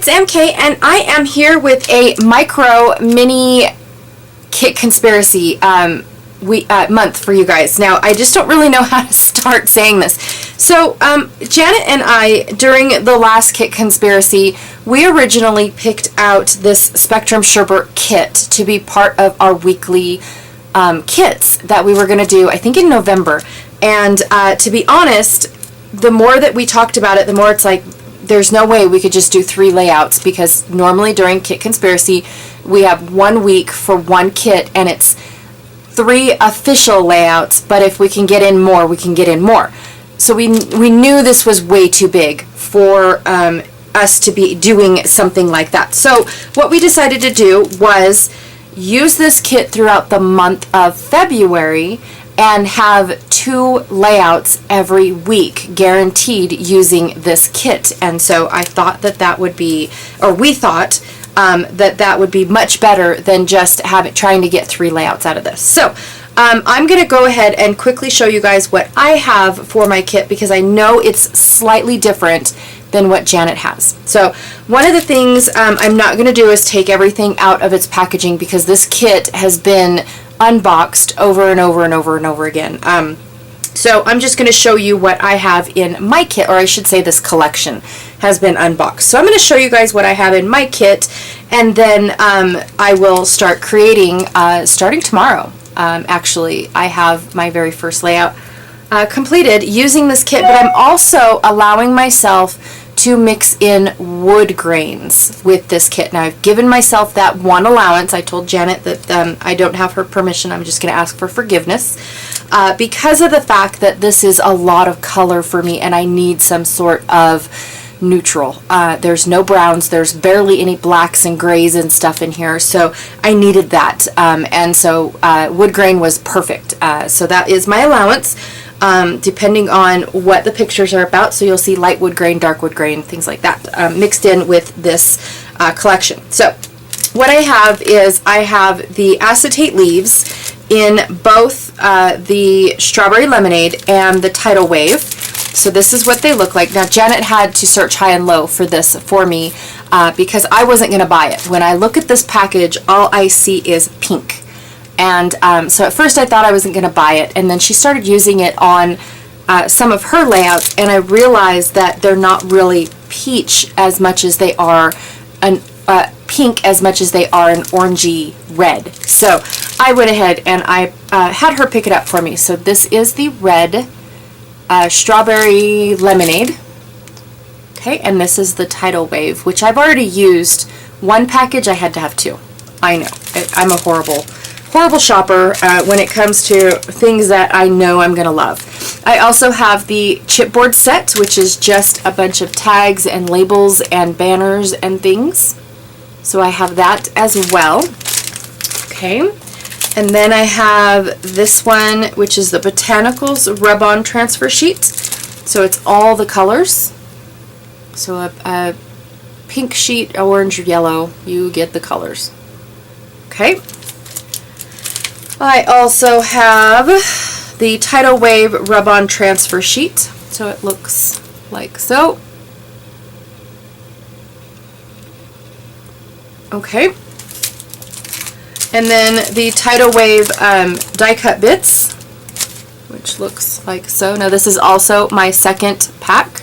it's MK, and I am here with a micro mini kit conspiracy month for you guys. Now, I just don't really know how to start saying this. So, Janet and I, during the last kit conspiracy, we originally picked out this Spectrum Sherbert kit to be part of our weekly kits that we were going to do, I think in November. And to be honest, the more that we talked about it, the more it's like, there's no way we could just do 3 layouts, because normally during Kit Conspiracy, we have 1 week for 1 kit, and it's 3 official layouts, but if we can get in more, we can get in more. So we knew this was way too big for us to be doing something like that. So what we decided to do was use this kit throughout the month of February and have 2 layouts every week guaranteed using this kit. And so I thought that would be, or we thought that would be much better than just trying to get 3 layouts out of this. So I'm going to go ahead and quickly show you guys what I have for my kit, because I know it's slightly different than what Janet has. So one of the things I'm not going to do is take everything out of its packaging, because this kit has been unboxed over and over and over and over again. So I'm just going to show you what I have in my kit, or I should say this collection has been unboxed. So I'm going to show you guys what I have in my kit, and then I will start creating starting tomorrow. Actually, I have my very first layout completed using this kit, but I'm also allowing myself to mix in wood grains with this kit. Now, I've given myself that one allowance. I told Janet that I don't have her permission. I'm just going to ask for forgiveness because of the fact that this is a lot of color for me, and I need some sort of neutral. There's no browns, there's barely any blacks and grays and stuff in here, so I needed that, and so wood grain was perfect. So that is my allowance, depending on what the pictures are about. So you'll see light wood grain, dark wood grain, things like that, mixed in with this collection. So what I have is I have the acetate leaves in both the strawberry lemonade and the tidal wave. So this is what they look like. Now, Janet had to search high and low for this for me because I wasn't going to buy it. When I look at this package, all I see is pink. And so at first I thought I wasn't going to buy it, and then she started using it on some of her layouts, and I realized that they're not really peach as much as they are an pink as much as they are an orangey red. So I went ahead and I had her pick it up for me. So this is the red strawberry lemonade. Okay, and this is the tidal wave, which I've already used. 1 package, I had to have 2. I know, I'm a horrible shopper when it comes to things that I know I'm gonna love. I also have the chipboard set, which is just a bunch of tags and labels and banners and things. So I have that as well. Okay, and then I have this one, which is the Botanicals rub-on transfer sheet. So it's all the colors. So a pink sheet, orange, yellow, you get the colors. Okay. I also have the tidal wave rub-on transfer sheet. So it looks like so. Okay. And then the tidal wave die cut bits, which looks like so. Now this is also my second pack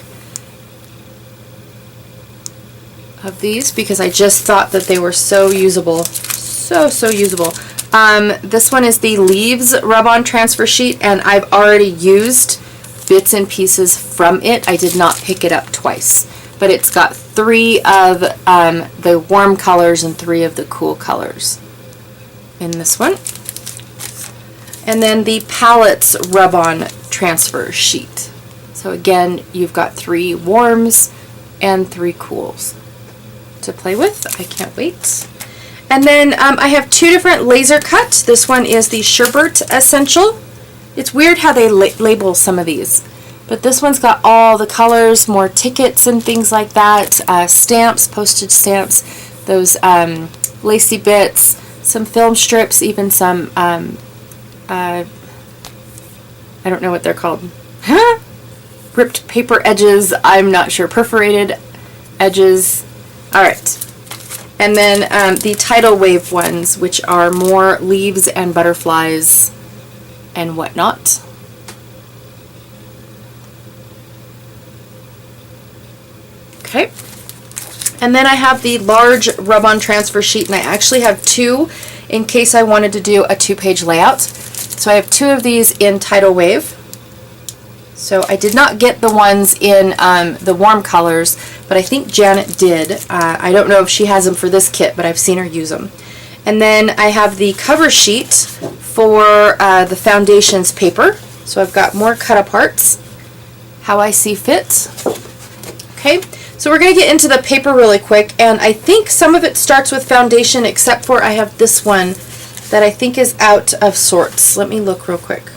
of these, because I just thought that they were so usable. So usable. This one is the leaves rub-on transfer sheet, and I've already used bits and pieces from it. I did not pick it up twice, but it's got 3 of the warm colors and 3 of the cool colors in this one. And then the palettes rub-on transfer sheet. So again, you've got 3 warms and 3 cools to play with. I can't wait. And then I have 2 different laser cuts. This one is the Sherbert Essential. It's weird how they label some of these, but this one's got all the colors, more tickets and things like that, stamps, postage stamps, those lacy bits, some film strips, even some, I don't know what they're called, ripped paper edges, I'm not sure, perforated edges, All right. And then the tidal wave ones, which are more leaves and butterflies and whatnot. Okay. And then I have the large rub-on transfer sheet, and I actually have two in case I wanted to do a 2-page layout. So I have two of these in tidal wave. So I did not get the ones in the warm colors, but I think Janet did. I don't know if she has them for this kit, but I've seen her use them. And then I have the cover sheet for the foundations paper. So I've got more cut aparts, how I see fit. Okay, so we're going to get into the paper really quick, and I think some of it starts with foundation, except for I have this one that I think is out of sorts. Let me look real quick.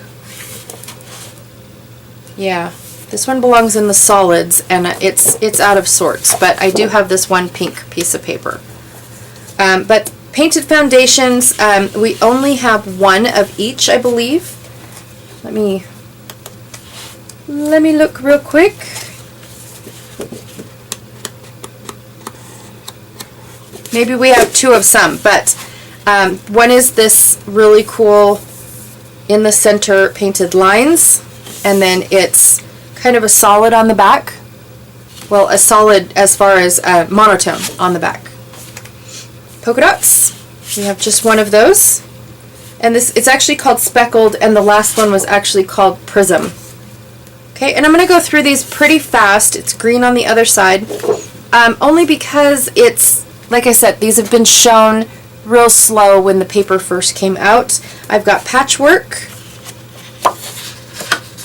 Yeah, this one belongs in the solids, and it's out of sorts, but I do have this one pink piece of paper. But painted foundations, we only have one of each, I believe. Let me look real quick. Maybe we have two of some, but one is this really cool in the center painted lines, and then it's kind of a solid on the back. Well, a solid as far as monotone on the back. Polka dots. We have just one of those. And it's actually called speckled, and the last one was actually called prism. Okay, and I'm going to go through these pretty fast. It's green on the other side. Only because it's, like I said, these have been shown real slow when the paper first came out. I've got patchwork.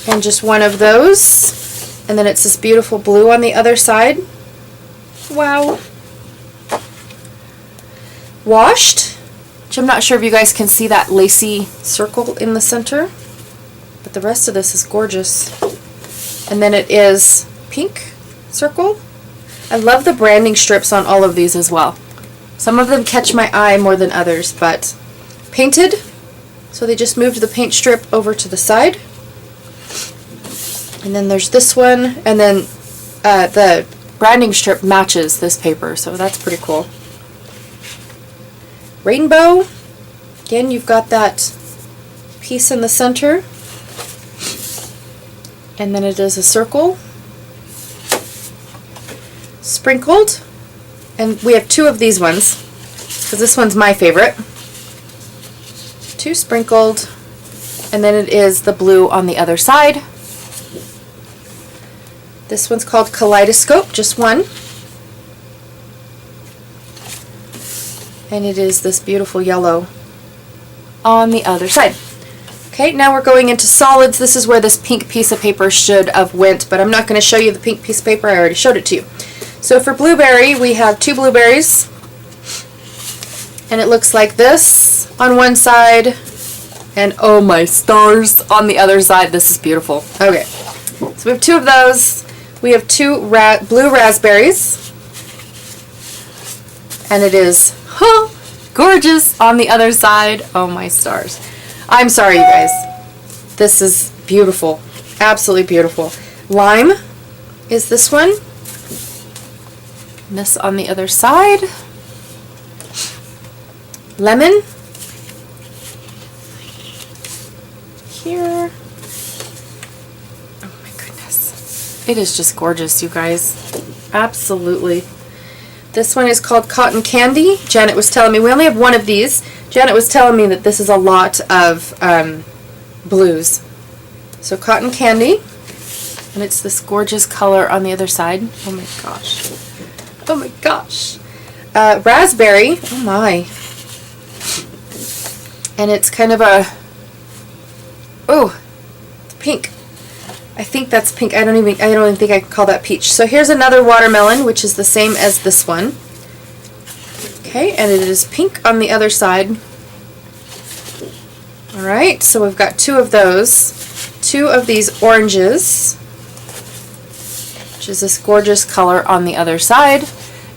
And just one of those. And then it's this beautiful blue on the other side. Wow. Washed, which I'm not sure if you guys can see that lacy circle in the center, but the rest of this is gorgeous. And then it is pink circle. I love the branding strips on all of these as well. Some of them catch my eye more than others, but painted, so they just moved the paint strip over to the side. And then there's this one, and then the branding strip matches this paper, so that's pretty cool. Rainbow, again, you've got that piece in the center, and then it is a circle. Sprinkled, and we have two of these ones, because this one's my favorite. Two sprinkled, and then it is the blue on the other side. This one's called Kaleidoscope, just one. And it is this beautiful yellow on the other side. Okay, now we're going into solids. This is where this pink piece of paper should have went, but I'm not going to show you the pink piece of paper. I already showed it to you. So for blueberry, we have two blueberries. And it looks like this on one side, and oh my stars, on the other side. This is beautiful. Okay, so we have two of those. We have two blue raspberries, and it is gorgeous on the other side. Oh my stars. I'm sorry, you guys. This is beautiful. Absolutely beautiful. Lime is this one. And this on the other side. Lemon. Here. It is just gorgeous, you guys. Absolutely. This one is called Cotton Candy. Janet was telling me, we only have one of these. Janet was telling me that this is a lot of blues. So Cotton Candy. And it's this gorgeous color on the other side. Oh my gosh. Oh my gosh. Raspberry. Oh my. And it's kind of a... Oh, it's pink. I think that's pink. I don't even think I can call that peach. So here's another watermelon, which is the same as this one. Okay, and it is pink on the other side. Alright, so we've got two of those. Two of these oranges, which is this gorgeous color on the other side.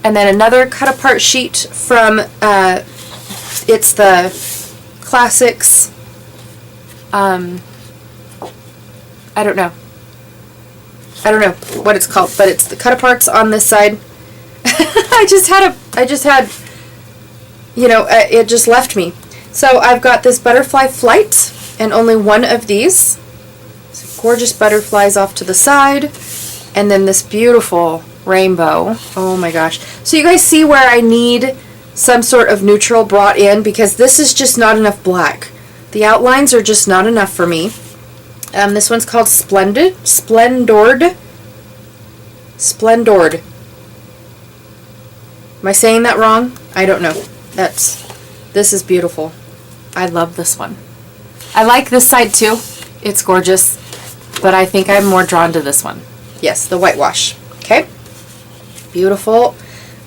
And then another cut apart sheet from, it's the Classics, I don't know what it's called, but it's the cut aparts on this side. I just had, you know, it just left me. So I've got this butterfly flight and only one of these. So gorgeous butterflies off to the side. And then this beautiful rainbow. Oh my gosh. So you guys see where I need some sort of neutral brought in, because this is just not enough black. The outlines are just not enough for me. This one's called Splendored. Am I saying that wrong? I don't know. This is beautiful. I love this one. I like this side too. It's gorgeous, but I think I'm more drawn to this one. Yes, the whitewash. Okay. Beautiful.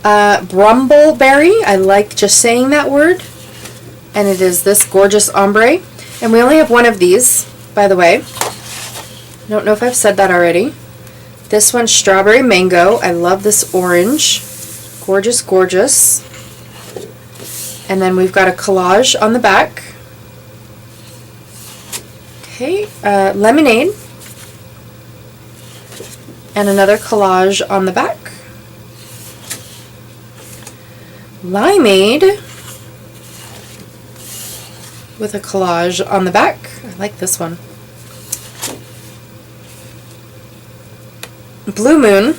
Brumbleberry. I like just saying that word. And it is this gorgeous ombre. And we only have one of these, by the way. I don't know if I've said that already. This one's Strawberry Mango. I love this orange. Gorgeous, gorgeous. And then we've got a collage on the back. Okay, Lemonade. And another collage on the back. Limeade with a collage on the back. I like this one. Blue Moon.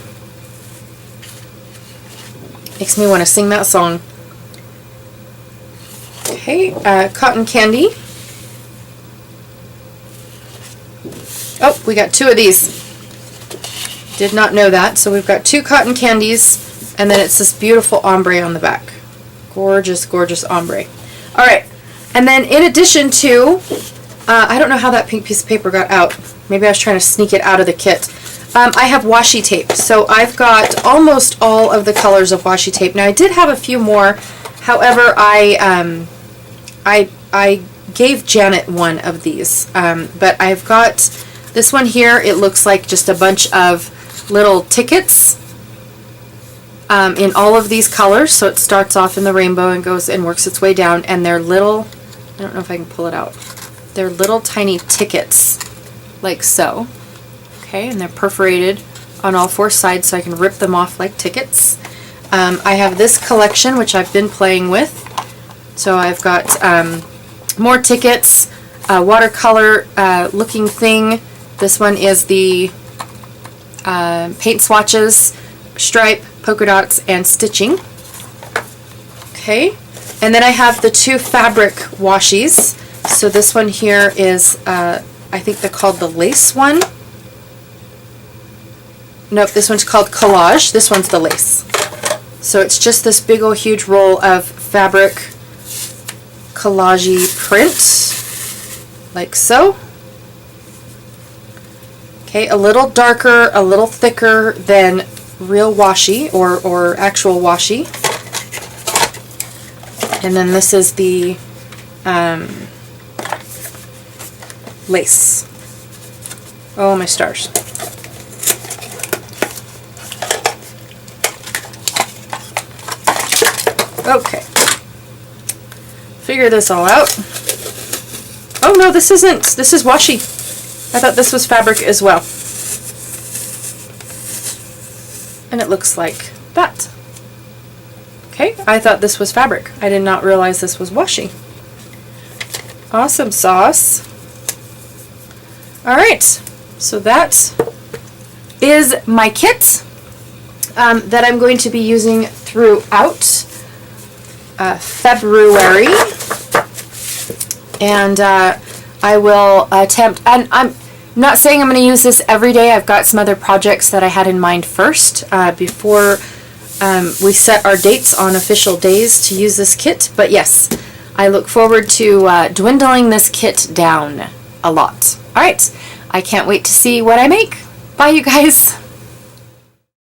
Makes me want to sing that song. Okay, Cotton Candy. Oh, we got two of these. Did not know that. So we've got two cotton candies, and then it's this beautiful ombre on the back. Gorgeous, gorgeous ombre. All right, and then in addition to, I don't know how that pink piece of paper got out. Maybe I was trying to sneak it out of the kit. I have washi tape, so I've got almost all of the colors of washi tape. Now I did have a few more, however, I gave Janet one of these, but I've got this one here. It looks like just a bunch of little tickets in all of these colors. So it starts off in the rainbow and goes and works its way down, and they're little, I don't know if I can pull it out, they're little tiny tickets like so. Okay, and they're perforated on all four sides so I can rip them off like tickets. I have this collection which I've been playing with. So I've got more tickets, watercolor looking thing. This one is the paint swatches, stripe, polka dots, and stitching. Okay, and then I have the two fabric washies. So this one here is, I think they're called the lace one. Nope, this one's called collage. This one's the lace. So it's just this big old huge roll of fabric collage print, like so. Okay, a little darker, a little thicker than real washi or actual washi. And then this is the lace. Oh, my stars. Okay. Figure this all out. Oh no, this isn't. This is washi. I thought this was fabric as well. And it looks like that. Okay, I thought this was fabric. I did not realize this was washi. Awesome sauce. Alright, so that is my kit that I'm going to be using throughout February, and I will attempt, and I'm not saying I'm going to use this every day. I've got some other projects that I had in mind first before we set our dates on official days to use this kit, but yes, I look forward to dwindling this kit down a lot. Alright, I can't wait to see what I make. Bye, you guys.